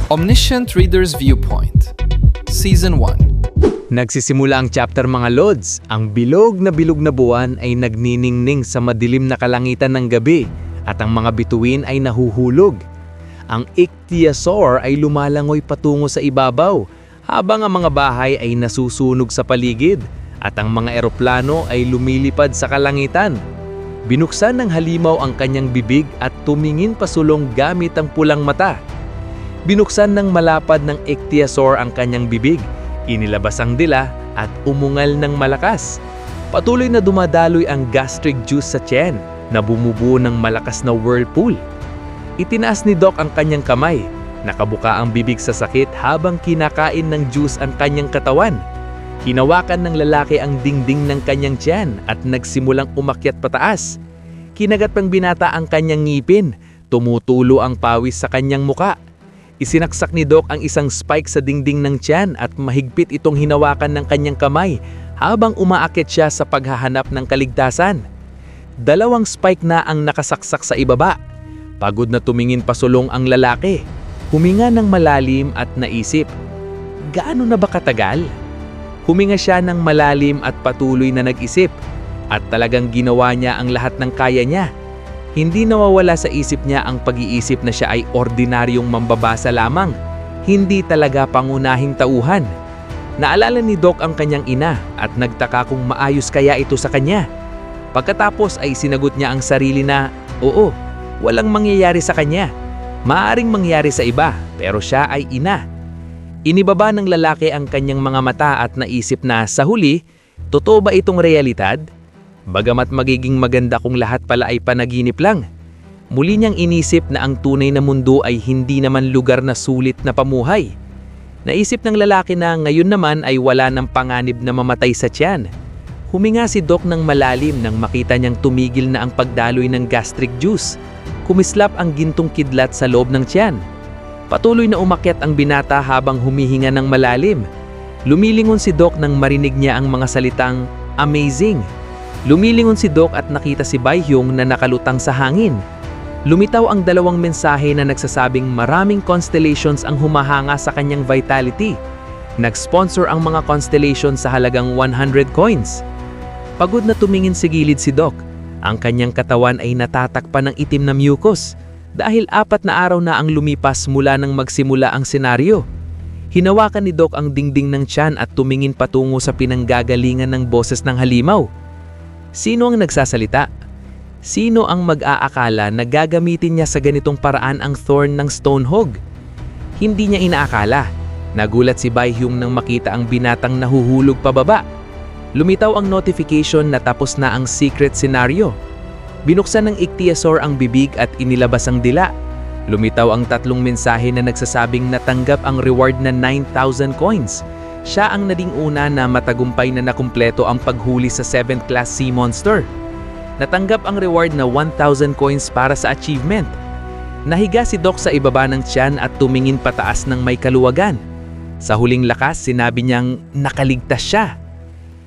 Omniscient Reader's Viewpoint Season 1. Nagsisimula ang chapter mga lods. Ang bilog na buwan ay nagniningning sa madilim na kalangitan ng gabi at ang mga bituin ay nahuhulog. Ang ichthyosaur ay lumalangoy patungo sa ibabaw habang ang mga bahay ay nasusunog sa paligid at ang mga eroplano ay lumilipad sa kalangitan. Binuksan ng halimaw ang kanyang bibig at tumingin pasulong gamit ang pulang mata. Binuksan ng malapad ng ichthyosaur ang kanyang bibig, inilabas ang dila at umungal ng malakas. Patuloy na dumadaloy ang gastric juice sa tiyan na bumubuo ng malakas na whirlpool. Itinaas ni Doc ang kanyang kamay, nakabuka ang bibig sa sakit habang kinakain ng juice ang kanyang katawan. Hinawakan ng lalaki ang dingding ng kanyang tiyan at nagsimulang umakyat pataas. Kinagat pang binata ang kanyang ngipin, tumutulo ang pawis sa kanyang muka. Isinaksak ni Doc ang isang spike sa dingding ng tiyan at mahigpit itong hinawakan ng kanyang kamay habang umaakyat siya sa paghahanap ng kaligtasan. 2 spike na ang nakasaksak sa ibaba. Pagod na tumingin pasulong ang lalaki. Huminga ng malalim at naisip, gaano na ba katagal? Huminga siya ng malalim at patuloy na nag-isip at talagang ginawa niya ang lahat ng kaya niya. Hindi nawawala sa isip niya ang pag-iisip na siya ay ordinaryong mambabasa lamang, hindi talaga pangunahing tauhan. Naalala ni Doc ang kanyang ina at nagtaka kung maayos kaya ito sa kanya. Pagkatapos ay sinagot niya ang sarili na, oo, walang mangyayari sa kanya. Maaring mangyari sa iba, pero siya ay ina. Inibaba ng lalaki ang kanyang mga mata at naisip na sa huli, totoo ba itong realidad? Bagamat magiging maganda kung lahat pala ay panaginip lang. Muli niyang inisip na ang tunay na mundo ay hindi naman lugar na sulit na pamuhay. Naisip ng lalaki na ngayon naman ay wala ng panganib na mamatay sa tiyan. Huminga si Doc ng malalim nang makita niyang tumigil na ang pagdaloy ng gastric juice. Kumislap ang gintong kidlat sa loob ng tiyan. Patuloy na umakyat ang binata habang humihinga ng malalim. Lumilingon si Doc nang marinig niya ang mga salitang amazing. Lumilingon si Doc at nakita si Baehyung na nakalutang sa hangin. Lumitaw ang 2 mensahe na nagsasabing maraming constellations ang humahanga sa kanyang vitality. Nag-sponsor ang mga constellations sa halagang 100 coins. Pagod na tumingin sa gilid si Doc. Ang kanyang katawan ay natatakpan ng itim na mucus dahil 4 na araw na ang lumipas mula nang magsimula ang senaryo. Hinawakan ni Doc ang dingding ng tiyan at tumingin patungo sa pinanggagalingan ng boses ng halimaw. Sino ang nagsasalita? Sino ang mag-aakala na gagamitin niya sa ganitong paraan ang thorn ng Stonehog? Hindi niya inaakala. Nagulat si Baehyung nang makita ang binatang nahuhulog pababa. Lumitaw ang notification na tapos na ang secret scenario. Binuksan ng ichthyosaur ang bibig at inilabas ang dila. Lumitaw ang 3 mensahe na nagsasabing natanggap ang reward na 9,000 coins. Siya ang naging una na matagumpay na nakumpleto ang paghuli sa 7th class sea monster. Natanggap ang reward na 1,000 coins para sa achievement. Nahiga si Doc sa ibaba ng tiyan at tumingin pataas ng may kaluwagan. Sa huling lakas, sinabi niyang nakaligtas siya.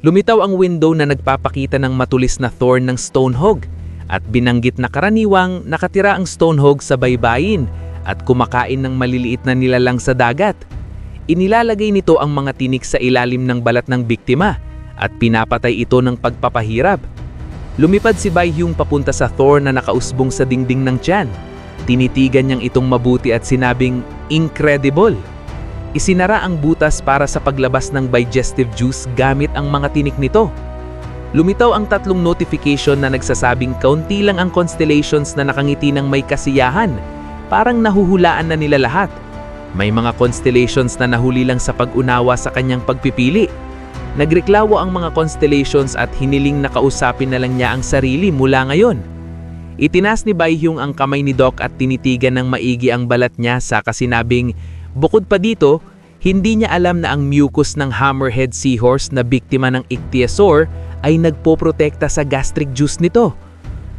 Lumitaw ang window na nagpapakita ng matulis na thorn ng Stonehog at binanggit na karaniwang nakatira ang Stonehog sa baybayin at kumakain ng maliliit na nilalang sa dagat. Inilalagay nito ang mga tinik sa ilalim ng balat ng biktima at pinapatay ito ng pagpapahirap. Lumipad si Baehyung papunta sa thorn na nakausbong sa dingding ng tiyan. Tinitigan niyang itong mabuti at sinabing, incredible! Isinara ang butas para sa paglabas ng digestive juice gamit ang mga tinik nito. Lumitaw ang 3 notification na nagsasabing kaunti lang ang constellations na nakangiti ng may kasiyahan. Parang nahuhulaan na nila lahat. May mga constellations na nahuli lang sa pag-unawa sa kanyang pagpipili. Nagreklamo ang mga constellations at hiniling na kausapin na lang niya ang sarili mula ngayon. Itinas ni Baehyung ang kamay ni Doc at tinitigan ng maigi ang balat niya saka sinabing, bukod pa dito, hindi niya alam na ang mucus ng hammerhead seahorse na biktima ng ichthyosaur ay nagpoprotekta sa gastric juice nito.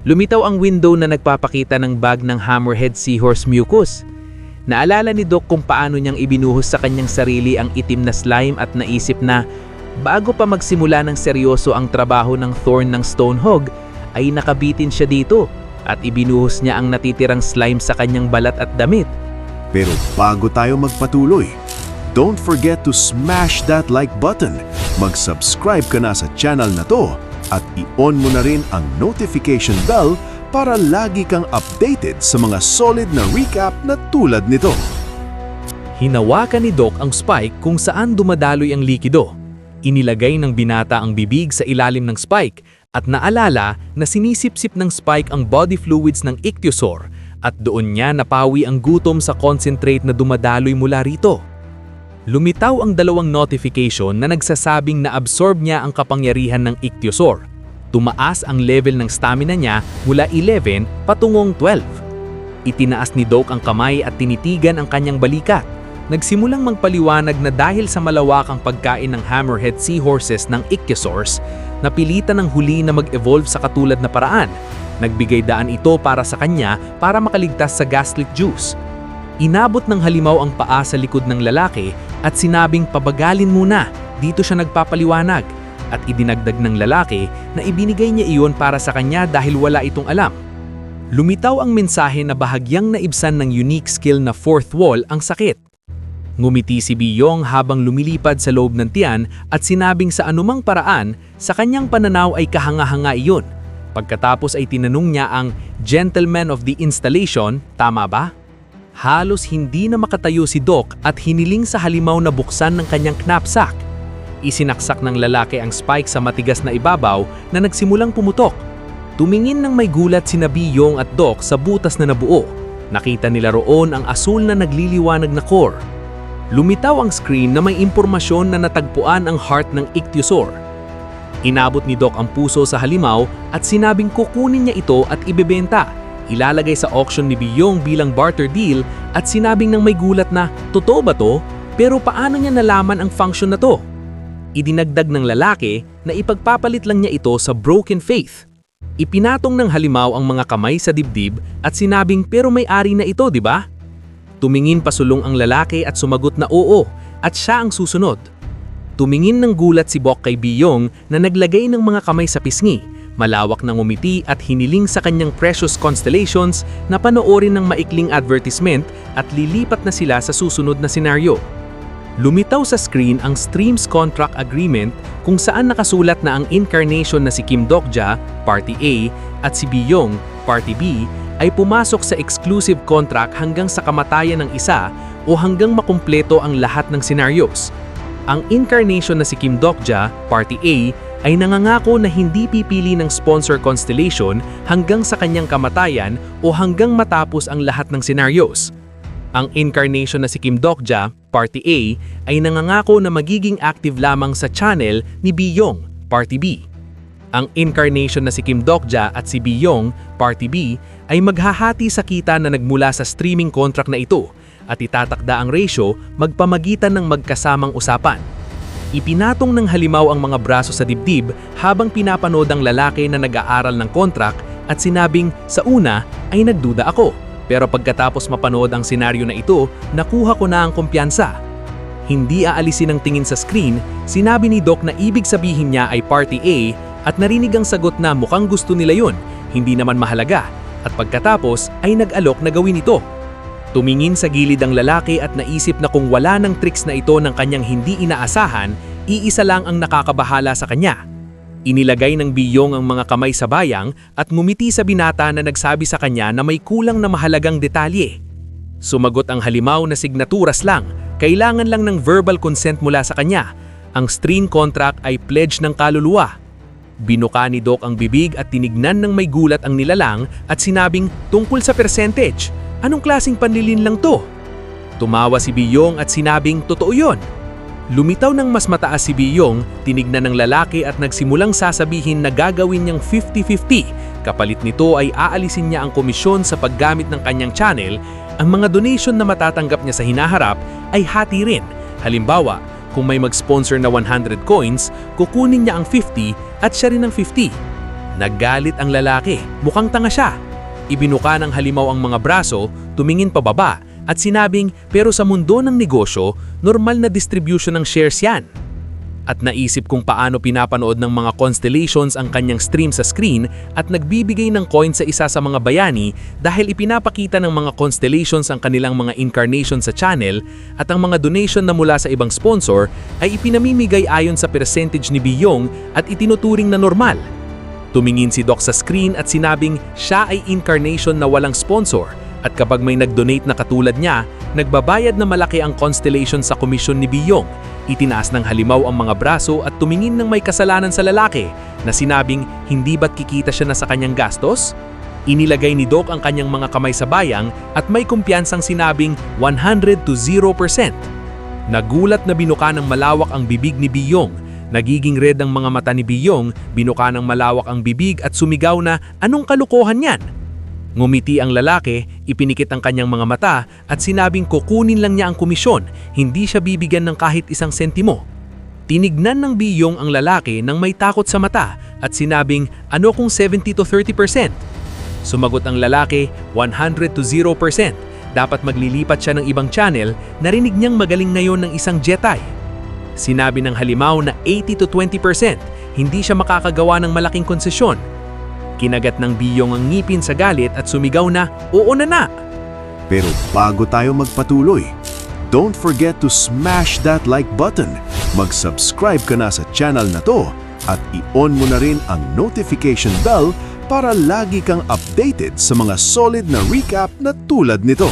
Lumitaw ang window na nagpapakita ng bag ng hammerhead seahorse mucus. Naalala ni Doc kung paano niyang ibinuhos sa kanyang sarili ang itim na slime at naisip na bago pa magsimula ng seryoso ang trabaho ng thorn ng Stonehog ay nakabitin siya dito at ibinuhos niya ang natitirang slime sa kanyang balat at damit. Pero bago tayo magpatuloy, don't forget to smash that like button. Mag-subscribe ka na sa channel na to at i-on mo na rin ang notification bell para lagi kang updated sa mga solid na recap na tulad nito. Hinawakan ni Doc ang spike kung saan dumadaloy ang likido. Inilagay ng binata ang bibig sa ilalim ng spike at naalala na sinisipsip ng spike ang body fluids ng ichthyosaur at doon niya napawi ang gutom sa concentrate na dumadaloy mula rito. Lumitaw ang dalawang notification na nagsasabing na-absorb niya ang kapangyarihan ng ichthyosaur. Tumaas ang level ng stamina niya mula 11 patungong 12. Itinaas ni Doc ang kamay at tinitigan ang kanyang balikat. Nagsimulang magpaliwanag na dahil sa malawakang pagkain ng hammerhead seahorses ng ichthyosaurs, napilitan ng huli na mag-evolve sa katulad na paraan. Nagbigay daan ito para sa kanya para makaligtas sa gastric juice. Inabot ng halimaw ang paa sa likod ng lalaki at sinabing pabagalin muna, dito siya nagpapaliwanag. At idinagdag ng lalaki na ibinigay niya iyon para sa kanya dahil wala itong alam. Lumitaw ang mensahe na bahagyang naibsan ng unique skill na fourth wall ang sakit. Ngumiti si Biyong habang lumilipad sa loob ng tiyan at sinabing sa anumang paraan, sa kanyang pananaw ay kahanga-hanga iyon. Pagkatapos ay tinanong niya ang gentleman of the installation, tama ba? Halos hindi na makatayo si Doc at hiniling sa halimaw na buksan ng kanyang knapsack. Isinaksak ng lalaki ang spike sa matigas na ibabaw na nagsimulang pumutok. Tumingin ng may gulat sina Biyong at Doc sa butas na nabuo. Nakita nila roon ang asul na nagliliwanag na core. Lumitaw ang screen na may impormasyon na natagpuan ang heart ng ichthyosaur. Inabot ni Doc ang puso sa halimaw at sinabing kukunin niya ito at ibebenta. Ilalagay sa auction ni Biyong bilang barter deal at sinabing ng may gulat na, totoo ba to? Pero paano niya nalaman ang function na to? Idinagdag ng lalaki na ipagpapalit lang niya ito sa broken faith. Ipinatong ng halimaw ang mga kamay sa dibdib at sinabing pero may-ari na ito, di ba? Tumingin pasulong ang lalaki at sumagot na oo at siya ang susunod. Tumingin ng gulat si Bok kay Biyong na naglagay ng mga kamay sa pisngi, malawak ng umiti at hiniling sa kanyang precious constellations na panoorin ng maikling advertisement at lilipat na sila sa susunod na senaryo. Lumitaw sa screen ang Streams Contract Agreement kung saan nakasulat na ang incarnation na si Kim Dokja, Party A, at si Biyong, Party B, ay pumasok sa exclusive contract hanggang sa kamatayan ng isa o hanggang makumpleto ang lahat ng scenarios. Ang incarnation na si Kim Dokja, Party A, ay nangangako na hindi pipili ng sponsor constellation hanggang sa kanyang kamatayan o hanggang matapos ang lahat ng scenarios. Ang incarnation na si Kim Dokja, Party A, ay nangangako na magiging active lamang sa channel ni Biyong, Party B. Ang incarnation na si Kim Dokja at si Biyong, Party B, ay maghahati sa kita na nagmula sa streaming contract na ito at itatakda ang ratio magpamagitan ng magkasamang usapan. Ipinatong ng halimaw ang mga braso sa dibdib habang pinapanood ang lalaki na nag-aaral ng contract at sinabing sa una ay nagduda ako. Pero pagkatapos mapanood ang senaryo na ito, nakuha ko na ang kumpiyansa. Hindi aalisin ang tingin sa screen, sinabi ni Doc na ibig sabihin niya ay Party A at narinig ang sagot na mukhang gusto nila yun, hindi naman mahalaga, at pagkatapos ay nag-alok na gawin ito. Tumingin sa gilid ang lalaki at naisip na kung wala ng tricks na ito ng kanyang hindi inaasahan, iisa lang ang nakakabahala sa kanya. Inilagay ng Biyong ang mga kamay sa bayang at ngumiti sa binata na nagsabi sa kanya na may kulang na mahalagang detalye. Sumagot ang halimaw na signaturas lang, kailangan lang ng verbal consent mula sa kanya. Ang stream contract ay pledge ng kaluluwa. Binuka ni Doc ang bibig at tinignan ng may gulat ang nilalang at sinabing tungkol sa percentage. Anong klaseng panlilin lang to? Tumawa si Biyong at sinabing totoo yon. Lumitaw ng mas mataas si Biyong, tinignan ng lalaki at nagsimulang sasabihin na gagawin niyang 50-50. Kapalit nito ay aalisin niya ang komisyon sa paggamit ng kanyang channel. Ang mga donation na matatanggap niya sa hinaharap ay hati rin. Halimbawa, kung may mag-sponsor na 100 coins, kukunin niya ang 50 at siya rin ang 50. Naggalit ang lalaki, mukhang tanga siya. Ibinuka ng halimaw ang mga braso, tumingin pababa at sinabing pero sa mundo ng negosyo, normal na distribution ng shares yan. At naisip kung paano pinapanood ng mga constellations ang kanyang stream sa screen at nagbibigay ng coin sa isa sa mga bayani dahil ipinapakita ng mga constellations ang kanilang mga incarnation sa channel at ang mga donation na mula sa ibang sponsor ay ipinamimigay ayon sa percentage ni Biyong at itinuturing na normal. Tumingin si Doc sa screen at sinabing siya ay incarnation na walang sponsor at kapag may nag-donate na katulad niya, nagbabayad na malaki ang constellation sa komisyon ni Biyong. Itinaas ng halimaw ang mga braso at tumingin ng may kasalanan sa lalaki na sinabing hindi ba't kikita siya na sa kanyang gastos? Inilagay ni Doc ang kanyang mga kamay sa bayang at may kumpiyansang sinabing 100 to 0%. Nagulat na binuka ng malawak ang bibig ni Biyong. Nagiging red ang mga mata ni Biyong, binuka ng malawak ang bibig at sumigaw na anong kalukuhan yan? Ngumiti ang lalaki, ipinikit ang kanyang mga mata at sinabing kukunin lang niya ang komisyon, hindi siya bibigyan ng kahit isang sentimo. Tinignan ng Biyong ang lalaki nang may takot sa mata at sinabing ano kung 70 to 30%? Sumagot ang lalaki 100 to 0%. Dapat maglilipat siya ng ibang channel, narinig niyang magaling ngayon ng isang Jedi. Sinabi ng halimaw na 80 to 20%, hindi siya makakagawa ng malaking konsesyon. Kinagat ng Biyong ang ngipin sa galit at sumigaw na, oo na! Pero bago tayo magpatuloy, don't forget to smash that like button. Mag-subscribe ka na sa channel na to at i-on mo na rin ang notification bell para lagi kang updated sa mga solid na recap na tulad nito.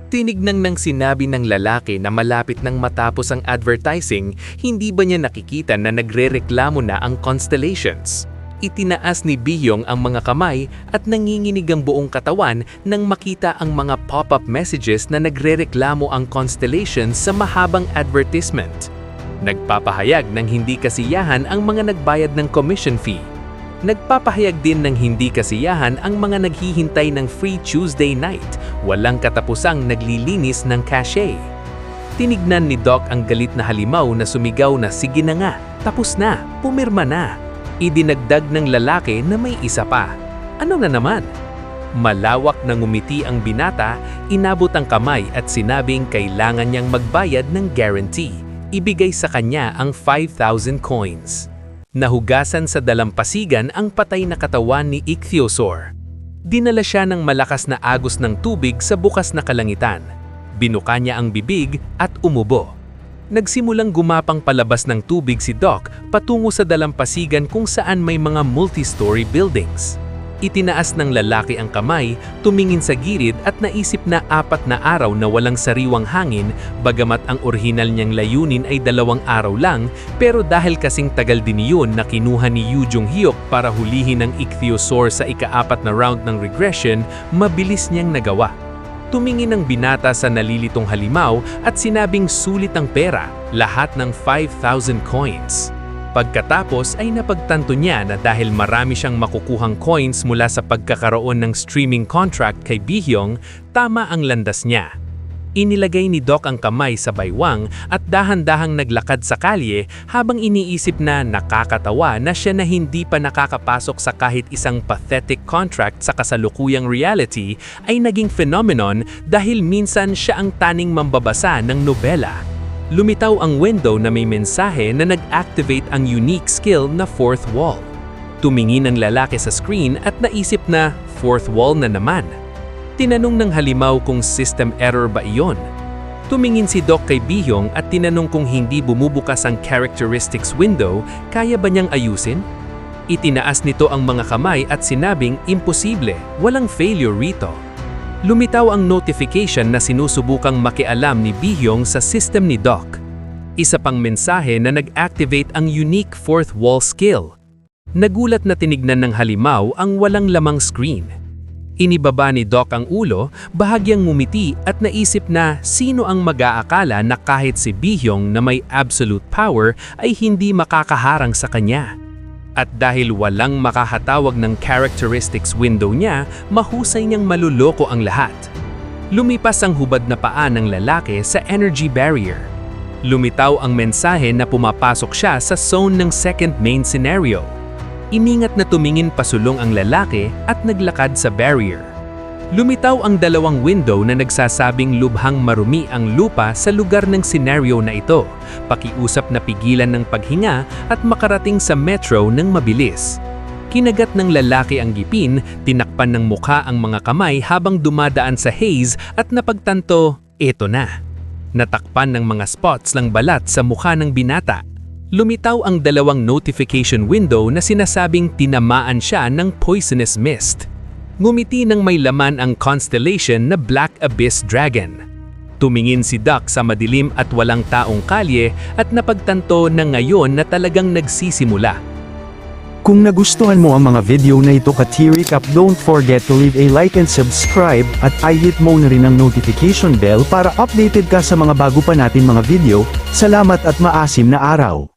Tinignan ng sinabi ng lalaki na malapit nang matapos ang advertising, hindi ba niya nakikita na nagrereklamo na ang constellations? Itinaas ni Biyong ang mga kamay at nanginginig ang buong katawan nang makita ang mga pop-up messages na nagrereklamo ang constellations sa mahabang advertisement. Nagpapahayag ng hindi kasiyahan ang mga nagbayad ng commission fee. Nagpapahayag din ng hindi kasiyahan ang mga naghihintay ng Free Tuesday night, walang katapusang naglilinis ng cachet. Tinignan ni Doc ang galit na halimaw na sumigaw na sige na nga, tapos na, pumirma na. Idinagdag ng lalaki na may isa pa. Ano na naman? Malawak na ngumiti ang binata, inabot ang kamay at sinabing kailangan niyang magbayad ng guarantee. Ibigay sa kanya ang 5,000 coins. Nahugasan sa dalampasigan ang patay na katawan ni Ichthyosaur. Dinala siya ng malakas na agos ng tubig sa bukas na kalangitan. Binuka niya ang bibig at umubo. Nagsimulang gumapang palabas ng tubig si Doc patungo sa dalampasigan kung saan may mga multi-story buildings. Itinaas ng lalaki ang kamay, tumingin sa gilid at naisip na 4 na araw na walang sariwang hangin, bagamat ang orihinal niyang layunin ay 2 araw lang, pero dahil kasing tagal din iyon na kinuha ni Yu Jung-hyuk para hulihin ang Ichthyosaur sa ika-4 na round ng regression, mabilis niyang nagawa. Tumingin ang binata sa nalilitong halimaw at sinabing sulit ang pera, lahat ng 5,000 coins. Pagkatapos ay napagtanto niya na dahil marami siyang makukuhang coins mula sa pagkakaroon ng streaming contract kay Biyong, tama ang landas niya. Inilagay ni Doc ang kamay sa baywang at dahan-dahang naglakad sa kalye habang iniisip na nakakatawa na siya na hindi pa nakakapasok sa kahit isang pathetic contract sa kasalukuyang reality ay naging phenomenon dahil minsan siya ang taning mambabasa ng nobela. Lumitaw ang window na may mensahe na nag-activate ang unique skill na fourth wall. Tumingin ang lalaki sa screen at naisip na fourth wall na naman. Tinanong ng halimaw kung system error ba iyon. Tumingin si Doc kay Biyong at tinanong kung hindi bumubukas ang characteristics window, kaya ba niyang ayusin? Itinaas nito ang mga kamay at sinabing imposible, walang failure rito. Lumitaw ang notification na sinusubukang makialam ni Biyong sa system ni Doc. Isa pang mensahe na nag-activate ang unique fourth wall skill. Nagulat na tinignan ng halimaw ang walang lamang screen. Inibaba ni Doc ang ulo, bahagyang ngumiti at naisip na sino ang mag-aakala na kahit si Biyong na may absolute power ay hindi makakaharang sa kanya. At dahil walang makahatawag ng characteristics window niya, mahusay niyang maluloko ang lahat. Lumipas ang hubad na paa ng lalaki sa energy barrier. Lumitaw ang mensahe na pumapasok siya sa zone ng second main scenario. Iningat na tumingin pasulong ang lalaki at naglakad sa barrier. Lumitaw ang dalawang window na nagsasabing lubhang marumi ang lupa sa lugar ng senaryo na ito, pakiusap na pigilan ng paghinga at makarating sa metro ng mabilis. Kinagat ng lalaki ang ngipin, tinakpan ng mukha ang mga kamay habang dumadaan sa haze at napagtanto, eto na. Natakpan ng mga spots ng balat sa mukha ng binata. Lumitaw ang dalawang notification window na sinasabing tinamaan siya ng poisonous mist. Ngumiti ng may laman ang constellation na Black Abyss Dragon. Tumingin si Duck sa madilim at walang taong kalye at napagtanto na ngayon na talagang nagsisimula. Kung nagustuhan mo ang mga video na ito ka-T-Recap, don't forget to leave a like and subscribe at i-hit mo na rin ang notification bell para updated ka sa mga bago pa natin mga video. Salamat at maasim na araw!